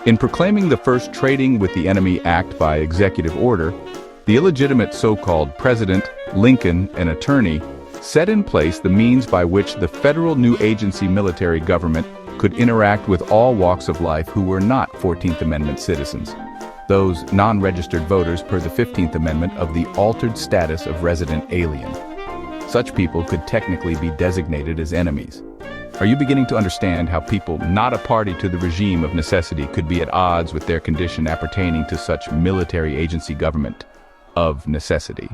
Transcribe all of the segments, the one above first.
In proclaiming the first Trading with the Enemy Act by executive order, the illegitimate so-called President, Lincoln, an attorney, set in place the means by which the federal new agency military government could interact with all walks of life who were not 14th Amendment citizens, those non-registered voters per the 15th Amendment of the altered status of resident alien. Such people could technically be designated as enemies. Are you beginning to understand how people not a party to the regime of necessity could be at odds with their condition appertaining to such military agency government of necessity?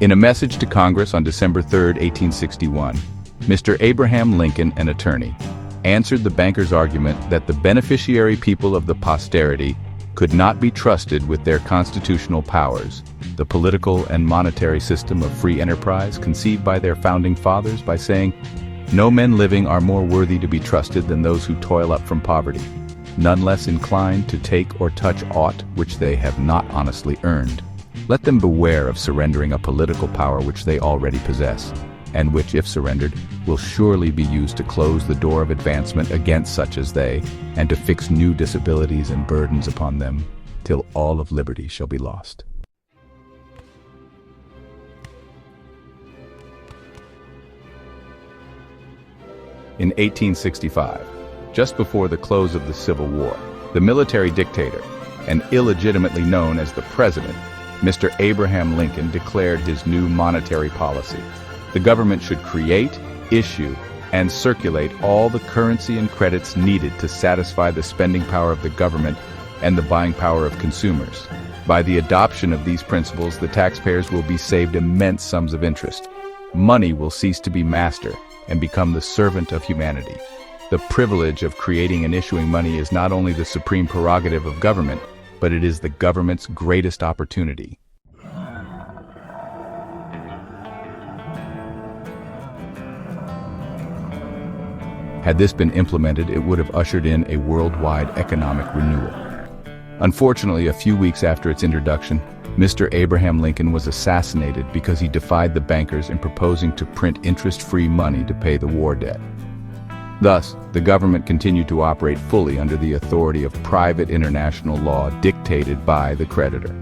In a message to Congress on December 3, 1861, Mr. Abraham Lincoln, an attorney, answered the banker's argument that the beneficiary people of the posterity could not be trusted with their constitutional powers, the political and monetary system of free enterprise conceived by their founding fathers, by saying, "No men living are more worthy to be trusted than those who toil up from poverty, none less inclined to take or touch aught which they have not honestly earned. Let them beware of surrendering a political power which they already possess, and which, if surrendered, will surely be used to close the door of advancement against such as they, and to fix new disabilities and burdens upon them, till all of liberty shall be lost." In 1865, just before the close of the Civil War, the military dictator, and illegitimately known as the President, Mr. Abraham Lincoln, declared his new monetary policy. The government should create, issue, and circulate all the currency and credits needed to satisfy the spending power of the government and the buying power of consumers. By the adoption of these principles, the taxpayers will be saved immense sums of interest. Money will cease to be master and become the servant of humanity. The privilege of creating and issuing money is not only the supreme prerogative of government, but it is the government's greatest opportunity. Had this been implemented, it would have ushered in a worldwide economic renewal. Unfortunately, a few weeks after its introduction, Mr. Abraham Lincoln was assassinated because he defied the bankers in proposing to print interest-free money to pay the war debt. Thus, the government continued to operate fully under the authority of private international law dictated by the creditor.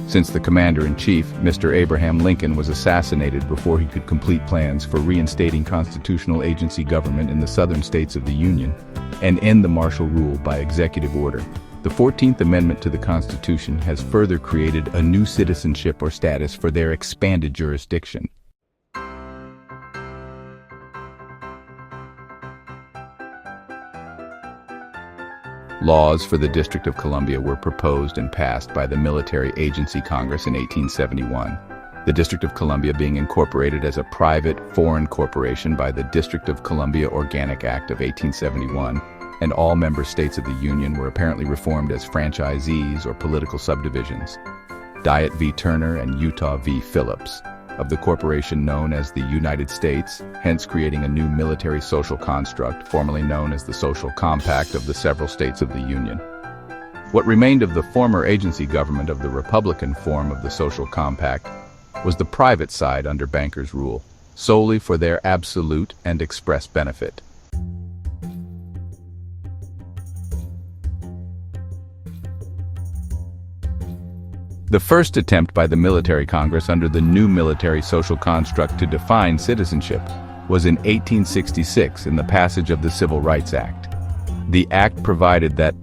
Since the commander-in-chief, Mr. Abraham Lincoln, was assassinated before he could complete plans for reinstating constitutional agency government in the southern states of the Union and end the martial rule by executive order, the 14th Amendment to the Constitution has further created a new citizenship or status for their expanded jurisdiction. Laws for the District of Columbia were proposed and passed by the Military Agency Congress in 1871, the District of Columbia being incorporated as a private foreign corporation by the District of Columbia Organic Act of 1871, and all member states of the Union were apparently reformed as franchisees or political subdivisions. Diet v. Turner and Utah v. Phillips, of the corporation known as the United States, hence creating a new military social construct, formerly known as the Social Compact of the several states of the Union. What remained of the former agency government of the Republican form of the Social Compact was the private side under bankers' rule, solely for their absolute and express benefit. The first attempt by the Military Congress under the new military social construct to define citizenship was in 1866 in the passage of the Civil Rights Act. The act provided that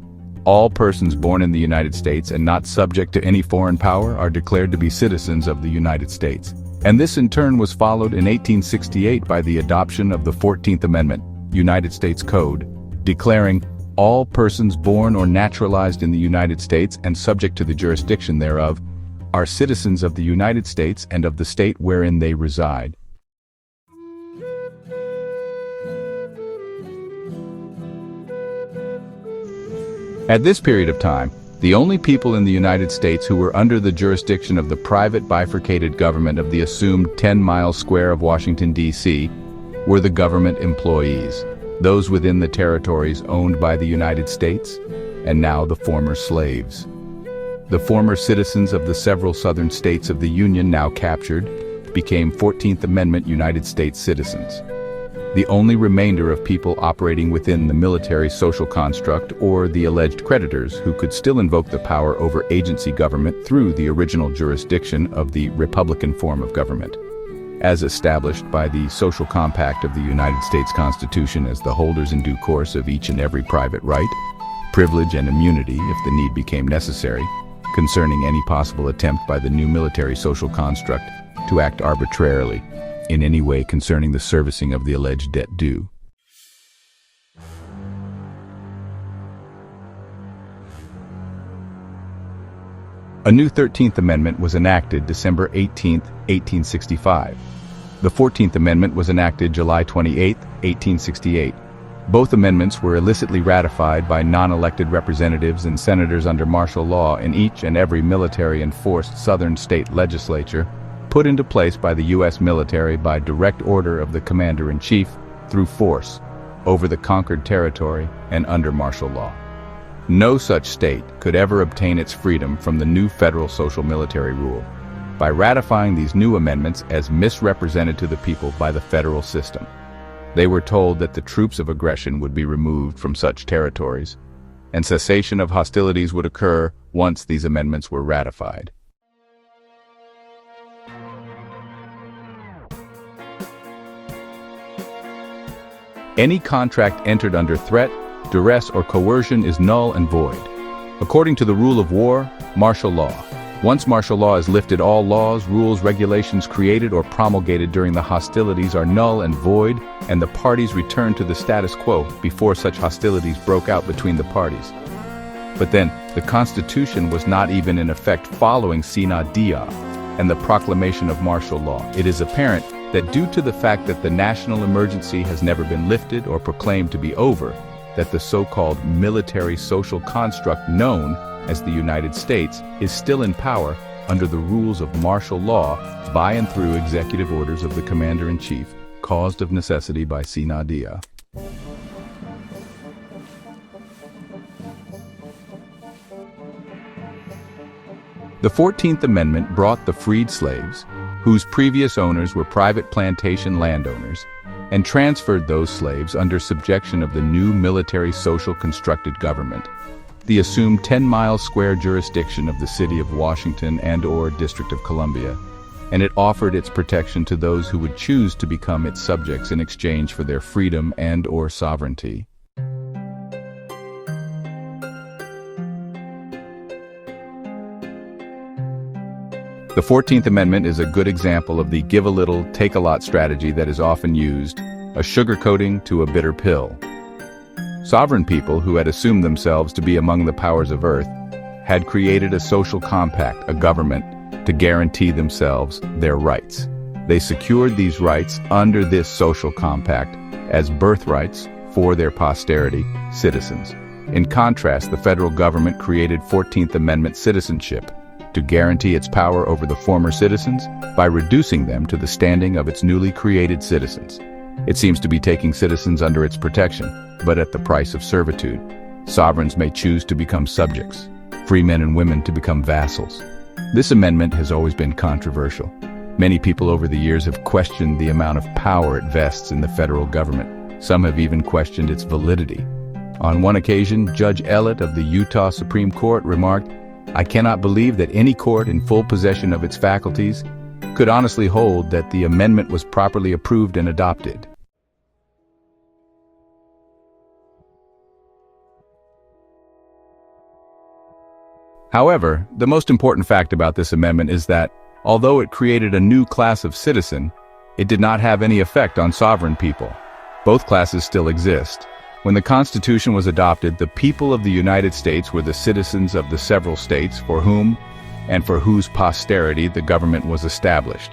all persons born in the United States and not subject to any foreign power are declared to be citizens of the United States. And this in turn was followed in 1868 by the adoption of the 14th Amendment, United States Code, declaring all persons born or naturalized in the United States and subject to the jurisdiction thereof are citizens of the United States and of the state wherein they reside. At this period of time, the only people in the United States who were under the jurisdiction of the private bifurcated government of the assumed 10 miles square of Washington, D.C., were the government employees, those within the territories owned by the United States, and now the former slaves. The former citizens of the several southern states of the Union now captured, became 14th Amendment United States citizens, the only remainder of people operating within the military social construct or the alleged creditors who could still invoke the power over agency government through the original jurisdiction of the Republican form of government, as established by the Social Compact of the United States Constitution as the holders in due course of each and every private right, privilege and immunity if the need became necessary, concerning any possible attempt by the new military social construct to act arbitrarily in any way concerning the servicing of the alleged debt due. A new 13th Amendment was enacted December 18, 1865. The 14th Amendment was enacted July 28, 1868. Both amendments were illicitly ratified by non-elected representatives and senators under martial law in each and every military-enforced southern state legislature, put into place by the U.S. military by direct order of the Commander-in-Chief through force, over the conquered territory and under martial law. No such state could ever obtain its freedom from the new federal social military rule by ratifying these new amendments as misrepresented to the people by the federal system. They were told that the troops of aggression would be removed from such territories, and cessation of hostilities would occur once these amendments were ratified. Any contract entered under threat, duress, or coercion is null and void. According to the rule of war, martial law. Once martial law is lifted, all laws, rules, regulations created or promulgated during the hostilities are null and void, and the parties return to the status quo before such hostilities broke out between the parties. But then, the Constitution was not even in effect following Sine Die and the proclamation of martial law. It is apparent that due to the fact that the national emergency has never been lifted or proclaimed to be over, that the so-called military social construct known as the United States is still in power under the rules of martial law by and through executive orders of the Commander-in-Chief, caused of necessity by Sine Die. The 14th Amendment brought the freed slaves, whose previous owners were private plantation landowners, and transferred those slaves under subjection of the new military social constructed government, the assumed 10-mile square jurisdiction of the city of Washington and/or District of Columbia, and it offered its protection to those who would choose to become its subjects in exchange for their freedom and/or sovereignty. The 14th Amendment is a good example of the give a little, take a lot strategy that is often used, a sugarcoating to a bitter pill. Sovereign people who had assumed themselves to be among the powers of earth had created a social compact, a government, to guarantee themselves their rights. They secured these rights under this social compact as birthrights for their posterity, citizens. In contrast, the federal government created 14th Amendment citizenship to guarantee its power over the former citizens by reducing them to the standing of its newly created citizens. It seems to be taking citizens under its protection, but at the price of servitude. Sovereigns may choose to become subjects, free men and women to become vassals. This amendment has always been controversial. Many people over the years have questioned the amount of power it vests in the federal government. Some have even questioned its validity. On one occasion, Judge Ellett of the Utah Supreme Court remarked, "I cannot believe that any court in full possession of its faculties could honestly hold that the amendment was properly approved and adopted." However, the most important fact about this amendment is that, although it created a new class of citizen, it did not have any effect on sovereign people. Both classes still exist. When the Constitution was adopted, the people of the United States were the citizens of the several states for whom and for whose posterity the government was established.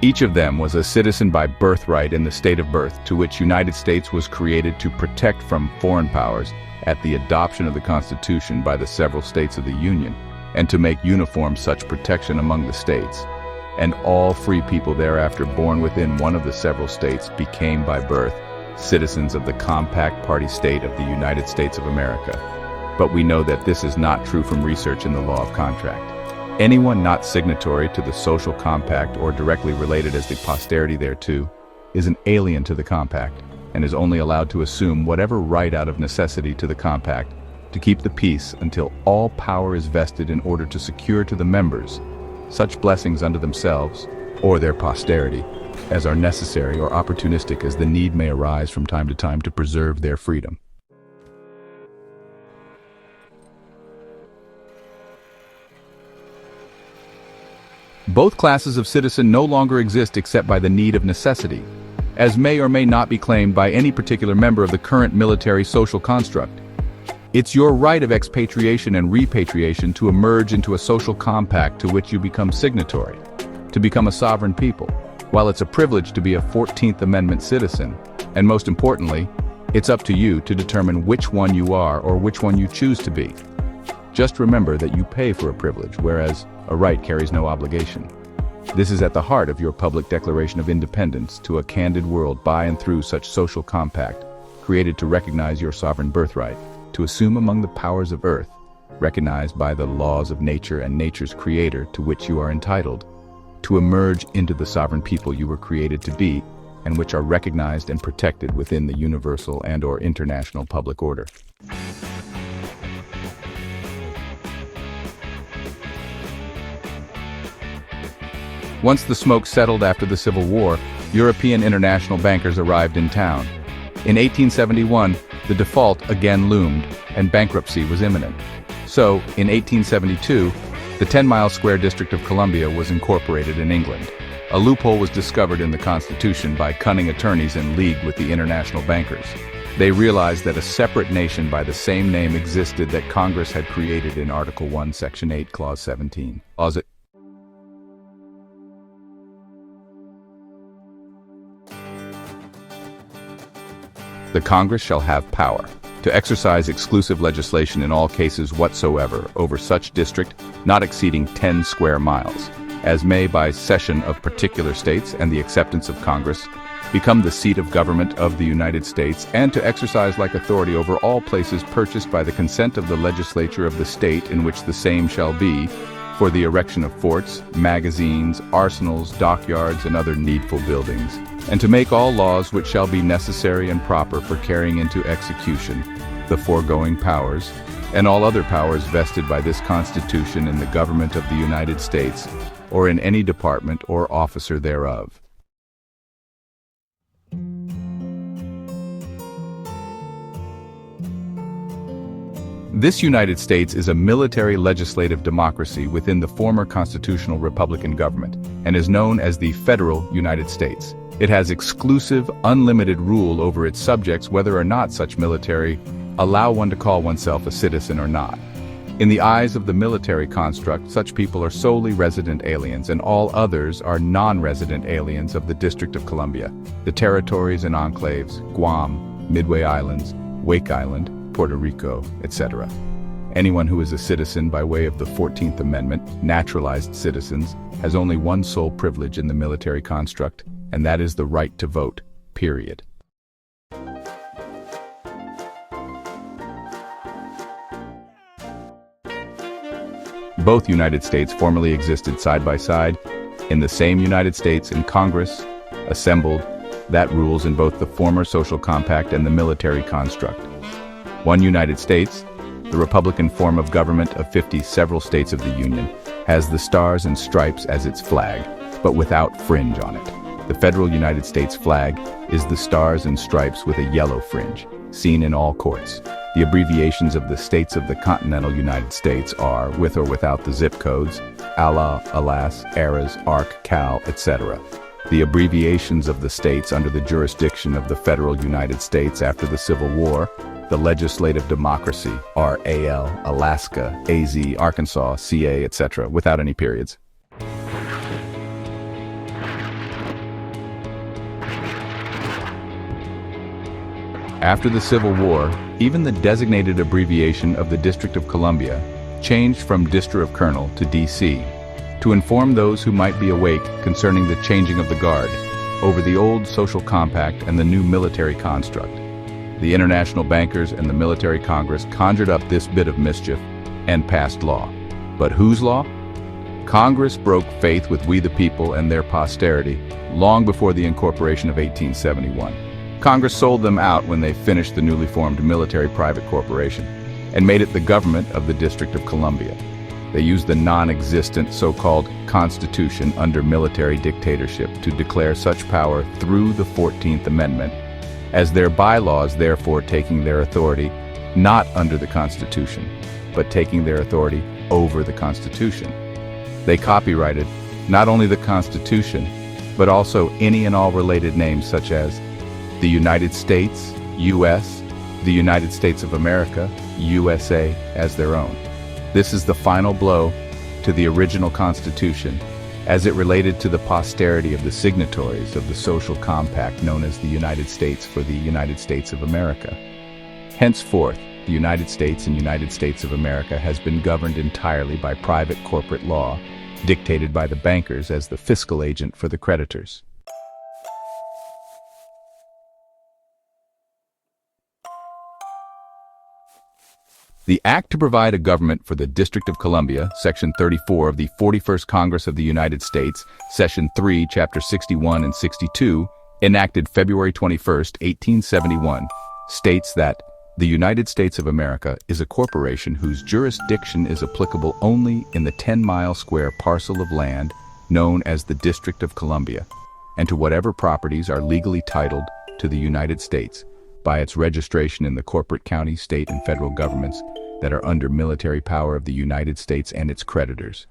Each of them was a citizen by birthright in the state of birth to which United States was created to protect from foreign powers at the adoption of the Constitution by the several states of the Union, and to make uniform such protection among the states. And all free people thereafter born within one of the several states became by birth citizens of the compact party state of the United States of America. But we know that this is not true from research in the law of contract. Anyone not signatory to the social compact or directly related as the posterity thereto is an alien to the compact and is only allowed to assume whatever right out of necessity to the compact to keep the peace until all power is vested in order to secure to the members such blessings unto themselves or their posterity as are necessary or opportunistic as the need may arise from time to time to preserve their freedom. Both classes of citizen no longer exist except by the need of necessity, as may or may not be claimed by any particular member of the current military social construct. It's your right of expatriation and repatriation to emerge into a social compact to which you become signatory, to become a sovereign people, while it's a privilege to be a 14th Amendment citizen, and most importantly, it's up to you to determine which one you are or which one you choose to be. Just remember that you pay for a privilege, whereas a right carries no obligation. This is at the heart of your public declaration of independence to a candid world by and through such social compact, created to recognize your sovereign birthright, to assume among the powers of earth, recognized by the laws of nature and nature's creator to which you are entitled, to emerge into the sovereign people you were created to be, and which are recognized and protected within the universal and/or international public order. Once the smoke settled after the Civil War, European international bankers arrived in town. In 1871, the default again loomed, and bankruptcy was imminent. So, in 1872, the 10-mile square District of Columbia was incorporated in England. A loophole was discovered in the Constitution by cunning attorneys in league with the international bankers. They realized that a separate nation by the same name existed that Congress had created in Article 1, Section 8, Clause 17. The Congress shall have power to exercise exclusive legislation in all cases whatsoever over such district not exceeding 10 square miles, as may by cession of particular states and the acceptance of Congress become the seat of government of the United States, and to exercise like authority over all places purchased by the consent of the legislature of the state in which the same shall be, for the erection of forts, magazines, arsenals, dockyards, and other needful buildings, and to make all laws which shall be necessary and proper for carrying into execution the foregoing powers, and all other powers vested by this Constitution in the government of the United States, or in any department or officer thereof. This United States is a military legislative democracy within the former constitutional Republican government, and is known as the Federal United States. It has exclusive, unlimited rule over its subjects whether or not such military allow one to call oneself a citizen or not. In the eyes of the military construct, such people are solely resident aliens, and all others are non-resident aliens of the District of Columbia, the territories and enclaves, Guam, Midway Islands, Wake Island, Puerto Rico, etc. Anyone who is a citizen by way of the 14th Amendment, naturalized citizens, has only one sole privilege in the military construct, and that is the right to vote, period. Both United States formerly existed side by side, in the same United States in Congress, assembled, that rules in both the former social compact and the military construct. One United States, the Republican form of government of 50 several states of the Union, has the stars and stripes as its flag, but without fringe on it. The federal United States flag is the stars and stripes with a yellow fringe, seen in all courts. The abbreviations of the states of the continental United States are, with or without the zip codes, Allah, Alas, Aras, Arc, Cal, etc. The abbreviations of the states under the jurisdiction of the federal United States after the Civil War, the legislative democracy, are AL, Alaska, AZ, Arkansas, CA, etc., without any periods. After the Civil War, even the designated abbreviation of the District of Columbia changed from District of Colonel to DC, to inform those who might be awake concerning the changing of the guard over the old social compact and the new military construct. The international bankers and the military Congress conjured up this bit of mischief and passed law. But whose law? Congress broke faith with we the people and their posterity long before the incorporation of 1871. Congress sold them out when they finished the newly formed military private corporation and made it the government of the District of Columbia. They used the non-existent so-called Constitution under military dictatorship to declare such power through the 14th Amendment, as their bylaws therefore taking their authority not under the Constitution, but taking their authority over the Constitution. They copyrighted not only the Constitution, but also any and all related names such as the United States, U.S., the United States of America, USA, as their own. This is the final blow to the original Constitution as it related to the posterity of the signatories of the social compact known as the United States for the United States of America. Henceforth, the United States and United States of America has been governed entirely by private corporate law, dictated by the bankers as the fiscal agent for the creditors. The Act to Provide a Government for the District of Columbia, Section 34 of the 41st Congress of the United States, Session 3, Chapter 61 and 62, enacted February 21, 1871, states that the United States of America is a corporation whose jurisdiction is applicable only in the 10-mile square parcel of land known as the District of Columbia, and to whatever properties are legally titled to the United States by its registration in the corporate county, state, and federal governments that are under military power of the United States and its creditors.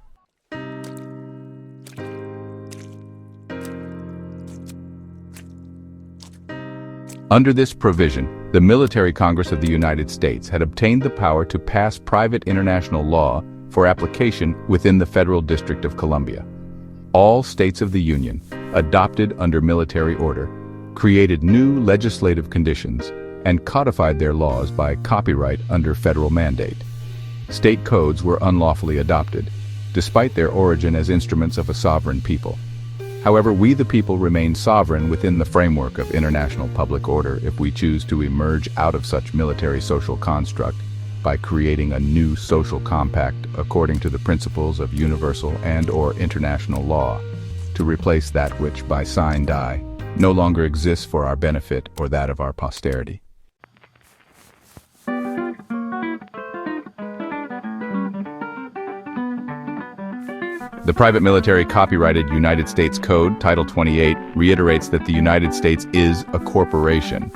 Under this provision, the Military Congress of the United States had obtained the power to pass private international law for application within the Federal District of Columbia. All states of the Union, adopted under military order, created new legislative conditions and codified their laws by copyright under federal mandate. State codes were unlawfully adopted, despite their origin as instruments of a sovereign people. However, we the people remain sovereign within the framework of international public order if we choose to emerge out of such military social construct by creating a new social compact according to the principles of universal and/or international law, to replace that which, by Sine Die, no longer exists for our benefit or that of our posterity. The private military copyrighted United States Code, Title 28, reiterates that the United States is a corporation.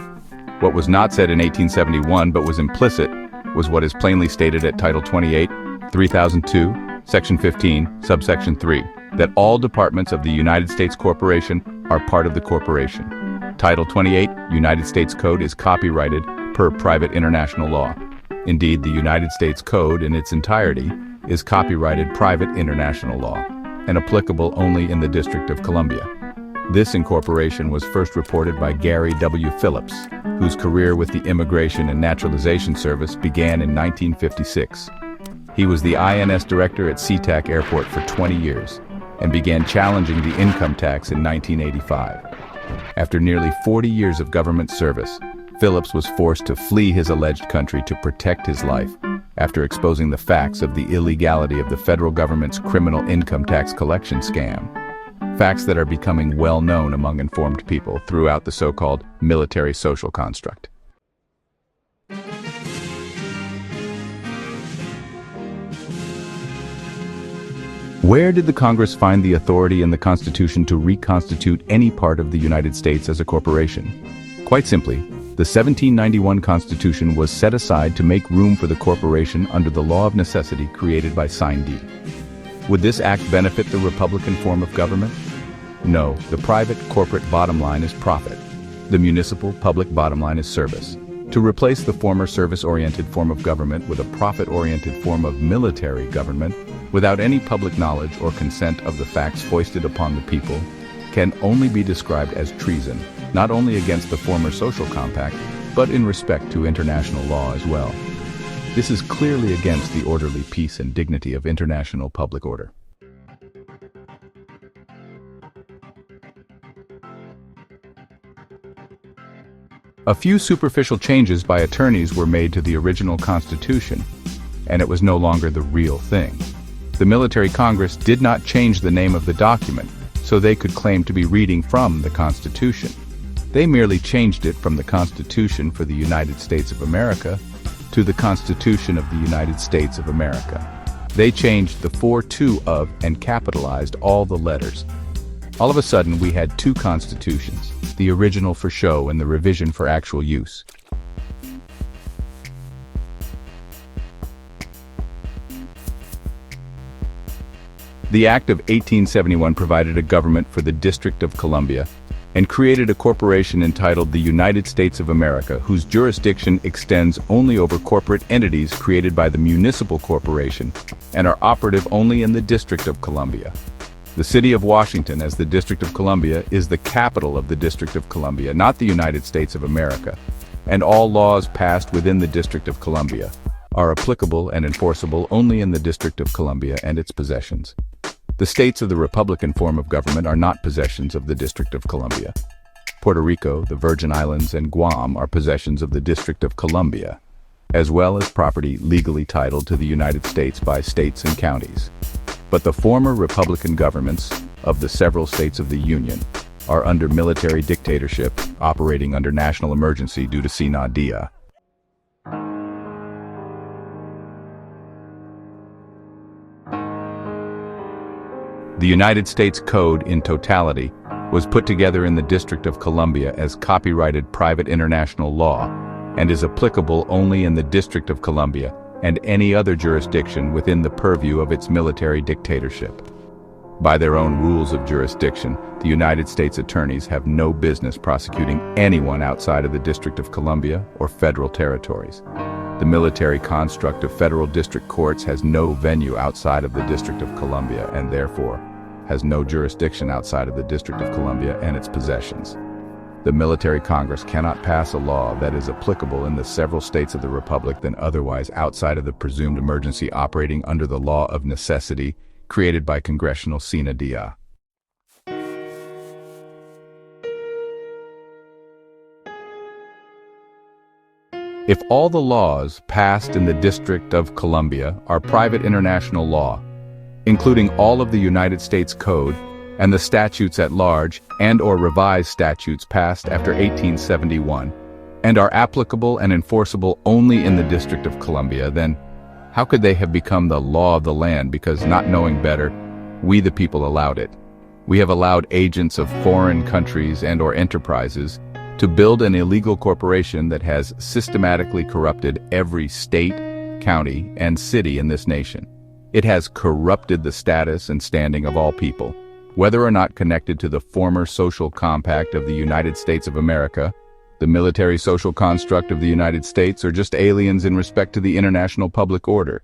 What was not said in 1871 but was implicit was what is plainly stated at Title 28, 3002, Section 15, Subsection 3, that all departments of the United States Corporation are part of the corporation. Title 28, United States Code, is copyrighted per private international law. Indeed, the United States Code in its entirety is copyrighted private international law and applicable only in the District of Columbia. This incorporation was first reported by Gary W. Phillips, whose career with the Immigration and Naturalization Service began in 1956. He was the INS director at SeaTac Airport for 20 years and began challenging the income tax in 1985. After nearly 40 years of government service, Phillips was forced to flee his alleged country to protect his life after exposing the facts of the illegality of the federal government's criminal income tax collection scam. Facts that are becoming well known among informed people throughout the so-called military social construct. Where did the Congress find the authority in the Constitution to reconstitute any part of the United States as a corporation? Quite simply, the 1791 Constitution was set aside to make room for the corporation under the law of necessity created by Sine Die. Would this act benefit the Republican form of government? No, the private corporate bottom line is profit. The municipal public bottom line is service. To replace the former service-oriented form of government with a profit-oriented form of military government, without any public knowledge or consent of the facts foisted upon the people, can only be described as treason, not only against the former social compact, but in respect to international law as well. This is clearly against the orderly peace and dignity of international public order. A few superficial changes by attorneys were made to the original Constitution, and it was no longer the real thing. The military Congress did not change the name of the document, so they could claim to be reading from the Constitution. They merely changed it from the Constitution for the United States of America to the Constitution of the United States of America. They changed the "for-to" of and capitalized all the letters. All of a sudden, we had two constitutions, the original for show and the revision for actual use. The Act of 1871 provided a government for the District of Columbia and created a corporation entitled the United States of America, whose jurisdiction extends only over corporate entities created by the municipal corporation and are operative only in the District of Columbia. The city of Washington, as the District of Columbia, is the capital of the District of Columbia, not the United States of America, and all laws passed within the District of Columbia are applicable and enforceable only in the District of Columbia and its possessions. The states of the Republican form of government are not possessions of the District of Columbia. Puerto Rico, the Virgin Islands, and Guam are possessions of the District of Columbia, as well as property legally titled to the United States by states and counties. But the former Republican governments of the several states of the Union are under military dictatorship, operating under national emergency due to Sine Die. The United States Code in totality was put together in the District of Columbia as copyrighted private international law and is applicable only in the District of Columbia and any other jurisdiction within the purview of its military dictatorship. By their own rules of jurisdiction, the United States attorneys have no business prosecuting anyone outside of the District of Columbia or federal territories. The military construct of federal district courts has no venue outside of the District of Columbia and therefore has no jurisdiction outside of the District of Columbia and its possessions. The military Congress cannot pass a law that is applicable in the several states of the Republic than otherwise outside of the presumed emergency operating under the law of necessity created by congressional Sine Die. If all the laws passed in the District of Columbia are private international law, including all of the United States Code and the statutes at large and/or revised statutes passed after 1871, and are applicable and enforceable only in the District of Columbia, then how could they have become the law of the land because, not knowing better, we the people allowed it? We have allowed agents of foreign countries and/or enterprises to build an illegal corporation that has systematically corrupted every state, county, and city in this nation. It has corrupted the status and standing of all people, whether or not connected to the former social compact of the United States of America, the military social construct of the United States, or just aliens in respect to the international public order.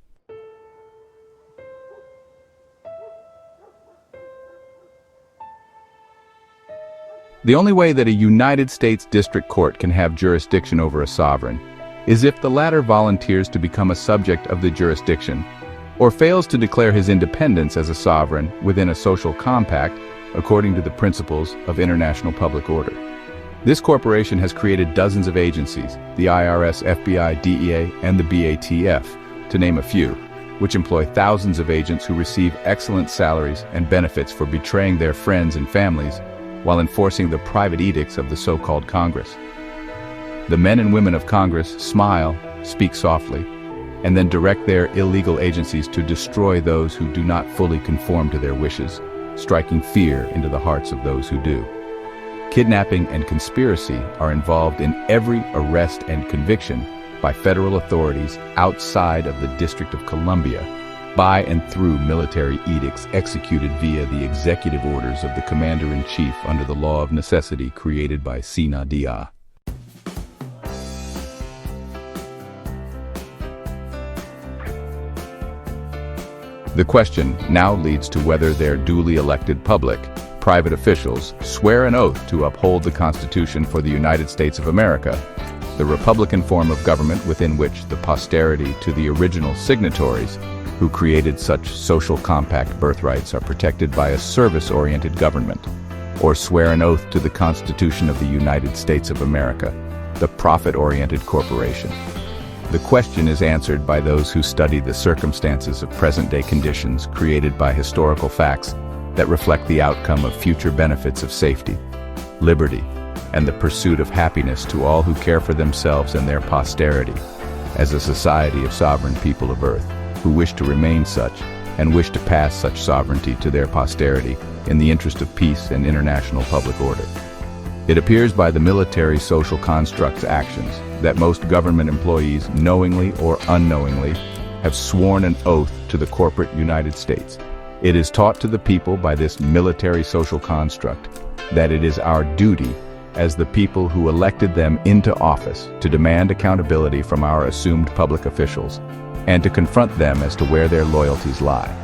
The only way that a United States District Court can have jurisdiction over a sovereign is if the latter volunteers to become a subject of the jurisdiction or fails to declare his independence as a sovereign within a social compact according to the principles of international public order. This corporation has created dozens of agencies, the IRS, FBI, DEA, and the BATF, to name a few, which employ thousands of agents who receive excellent salaries and benefits for betraying their friends and families while enforcing the private edicts of the so-called Congress. The men and women of Congress smile, speak softly, and then direct their illegal agencies to destroy those who do not fully conform to their wishes, striking fear into the hearts of those who do. Kidnapping and conspiracy are involved in every arrest and conviction by federal authorities outside of the District of Columbia, by and through military edicts executed via the executive orders of the Commander-in-Chief under the law of necessity created by Sine Die. The question now leads to whether their duly elected public, private officials, swear an oath to uphold the Constitution for the United States of America, the Republican form of government within which the posterity to the original signatories who created such social compact birthrights are protected by a service-oriented government, or swear an oath to the Constitution of the United States of America, the profit-oriented corporation. The question is answered by those who study the circumstances of present-day conditions created by historical facts that reflect the outcome of future benefits of safety, liberty, and the pursuit of happiness to all who care for themselves and their posterity, as a society of sovereign people of Earth, who wish to remain such, and wish to pass such sovereignty to their posterity in the interest of peace and international public order. It appears by the military social construct's actions that most government employees, knowingly or unknowingly, have sworn an oath to the corporate United States. It is taught to the people by this military social construct that it is our duty as the people who elected them into office to demand accountability from our assumed public officials and to confront them as to where their loyalties lie.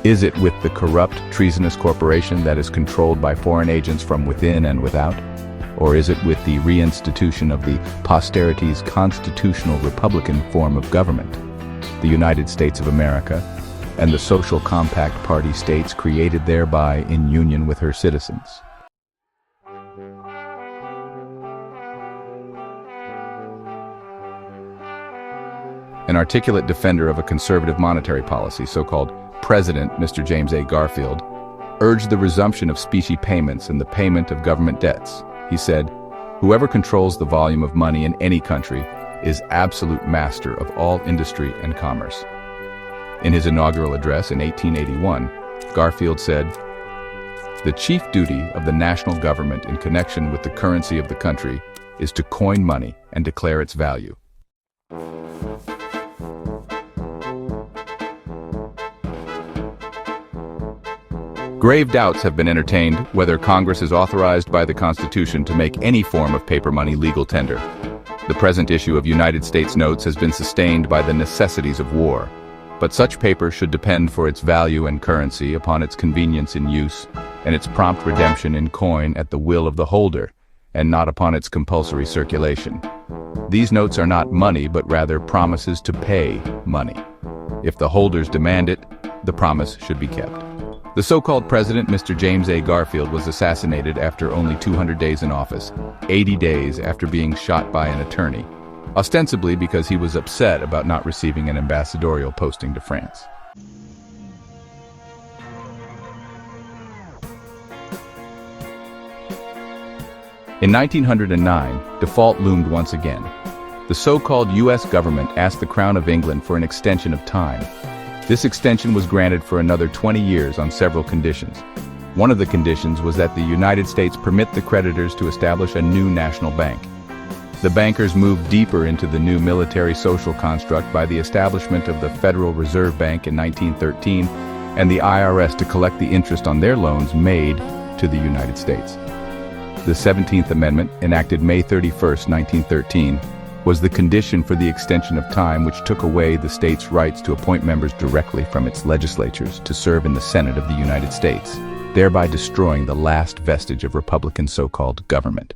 Is it with the corrupt, treasonous corporation that is controlled by foreign agents from within and without? Or is it with the reinstitution of the posterity's constitutional Republican form of government, the United States of America, and the social compact party states created thereby in union with her citizens? An articulate defender of a conservative monetary policy, so-called President Mr. James A. Garfield, urged the resumption of specie payments and the payment of government debts. He said, "Whoever controls the volume of money in any country is absolute master of all industry and commerce." In his inaugural address in 1881, Garfield said, "The chief duty of the national government in connection with the currency of the country is to coin money and declare its value." Grave doubts have been entertained whether Congress is authorized by the Constitution to make any form of paper money legal tender. The present issue of United States notes has been sustained by the necessities of war, but such paper should depend for its value and currency upon its convenience in use and its prompt redemption in coin at the will of the holder, and not upon its compulsory circulation. These notes are not money, but rather promises to pay money. If the holders demand it, the promise should be kept. The so-called President, Mr. James A. Garfield, was assassinated after only 200 days in office, 80 days after being shot by an attorney, ostensibly because he was upset about not receiving an ambassadorial posting to France. In 1909, default loomed once again. The so-called U.S. government asked the Crown of England for an extension of time. This extension was granted for another 20 years on several conditions. One of the conditions was that the United States permit the creditors to establish a new national bank. The bankers moved deeper into the new military social construct by the establishment of the Federal Reserve Bank in 1913 and the IRS to collect the interest on their loans made to the United States. The 17th Amendment, enacted May 31, 1913, was the condition for the extension of time, which took away the states' rights to appoint members directly from its legislatures to serve in the Senate of the United States, thereby destroying the last vestige of Republican so-called government.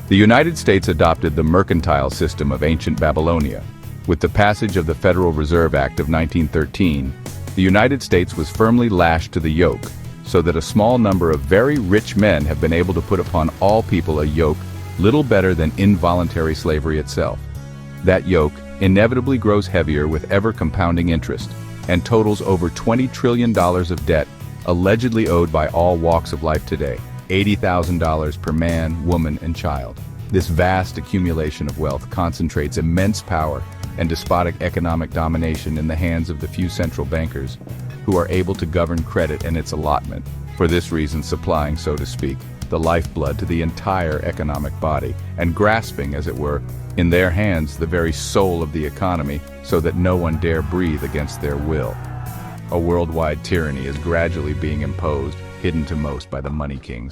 The United States adopted the mercantile system of ancient Babylonia. With the passage of the Federal Reserve Act of 1913, the United States was firmly lashed to the yoke, so that a small number of very rich men have been able to put upon all people a yoke little better than involuntary slavery itself. That yoke inevitably grows heavier with ever-compounding interest, and totals over $20 trillion of debt allegedly owed by all walks of life today, $80,000 per man, woman, and child. This vast accumulation of wealth concentrates immense power and despotic economic domination in the hands of the few central bankers, who are able to govern credit and its allotment, for this reason supplying, so to speak, the lifeblood to the entire economic body, and grasping, as it were, in their hands the very soul of the economy, so that no one dare breathe against their will. A worldwide tyranny is gradually being imposed, hidden to most by the money kings.